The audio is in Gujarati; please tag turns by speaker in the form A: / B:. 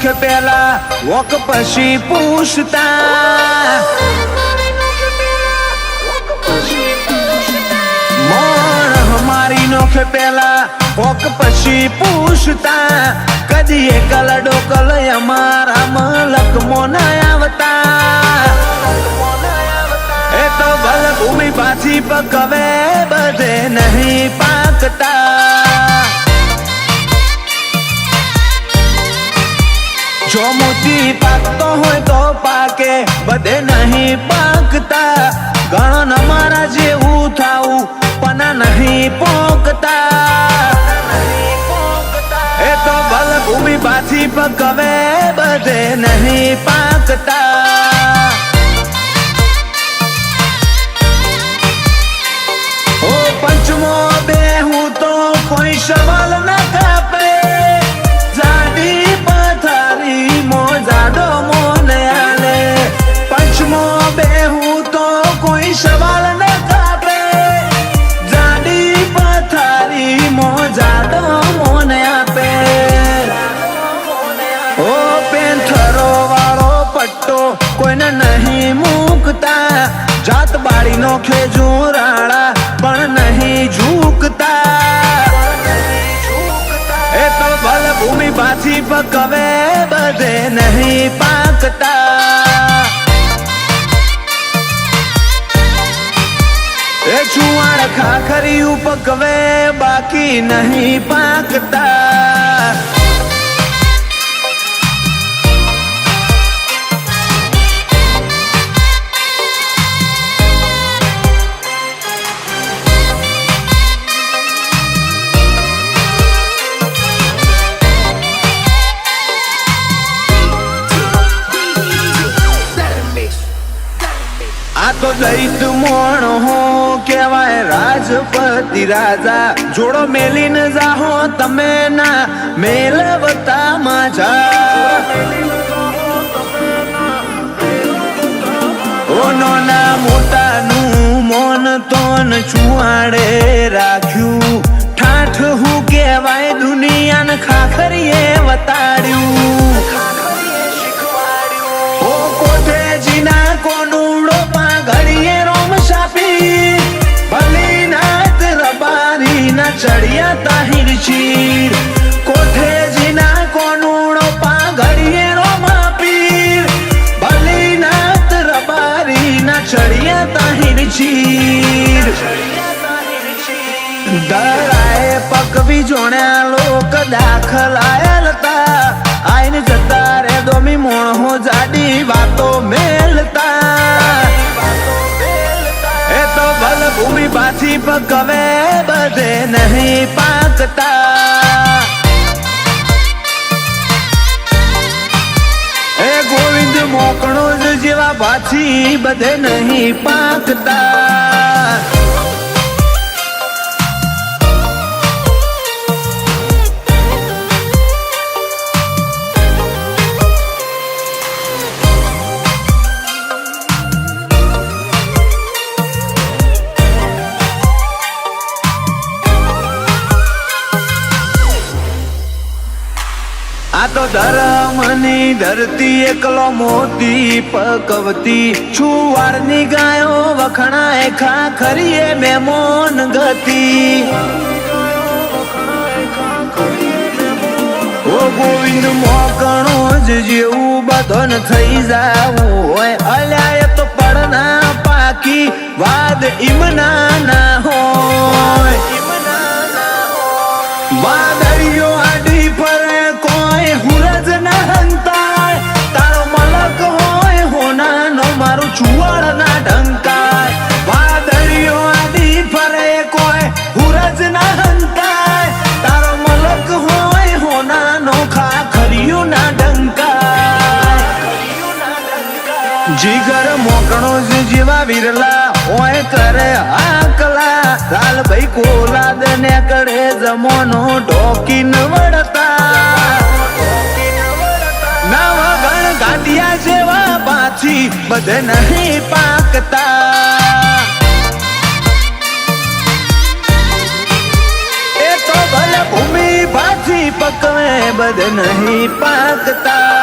A: નોખ પેલા વોક પછી પૂછતા મોણ હમારી નોખ પેલા વોક પછી પૂછતા કદી એકલ ડોકલ અમારા મલક મોના આવતા એ તો ભલ ભૂમિ પાછી પકવે બધે નહીં પાકતા જો મોતી પાકતો હોય તો પાકે બધે નહીં પાકતા ગણન અમારા જેવું થાવું પણ નહીં પોકતા એ તો ભલ ભૂમિ પાછી પકવે બધે નહીં પાકતા ઓ પંચમો બેહું તો કોઈ સવાલ ન કાપે જાડી પથારી મોજાડો મોને આલે પંચમો બેહું તો કોઈ સવાલ ન કાપે જાડી પથારી મોજાડો મોને આપે ઓ પેન્થરો વાળો પટ્ટો કોઈને નહીં મૂકતા જાત બાળી નો ખેજુરાળા પણ નહીં ઝૂકતા એ તો ભલ ભૂમિ પાછી પકવે બધે નહીં પાકતા એ ચુવાડ ખાખરિયું પકવે બાકી નહીં પાકતા આ તો દૈત મોણ હો કેવાય રાજપતિ રાજા જોડો મેલીને જાહો તમે ના મેલવતા માજા ઓ નોના મોટાનું મોન તોન છુવાડે રાખ્યું ઠાઠ હું કેવાય દુનિયાને ખાખરીએ વતાડ્યું ઓ કોઠેજીના કોનુડો ઘડીએ રોમ સાપી ભલીનાથ રબારીના ચડિયા તાહિર ચીર કોઠેજીના કોનુડો પા ઘડીએ રોમ પીર ભલીનાથ રબારીના ચડિયા તાહિર ચીર દરાએ પકવી જોણ્યા લોક દાખલ આયલતા આઈને જતા રે દોમી મોણો જાડી વાતો મેલતા એ તો ભલ ભૂમિ પાછી પકવે બધે નહીં પાકતા એ ગોવિંદ મોકણો જેવા પાછી બધે નહીં પાકતા આ તો ધર્મની ધરતી એકલો મોતી પકવતી છુવારની ગાયો વખણાય ખાખરીએ મેમોન ગતિ ઓ ગોવિંદ મોકણો જ જેવું બધન થઈ જાવું હોય અલ્યા તો પડના પાકી વાદ ઈમના ના હોય વાદળિયો આડી ફરે કોઈ હુરજ ના હંતાય તારો મલક હોય હોનાનો મારું ચુવાડ ના ઢંકાય વાદળિયો આડી ફરે કોઈ હુરજ ના હંતાય તારો મલક હોય હોનાનો ખાખરિયું ના ઢંકાય જીગર મોકણો જેવા વિરલા ઓય કરે આકલા લાલભાઈ કોલાદ ને કડે જમોનો ઢોકીન વળતા નવા ગણ ગાંડિયા જેવા પાછી બધે નહીં પાકતા એ તો ભલે ભૂમિ પાછી પકવે બધ નહીં પાકતા.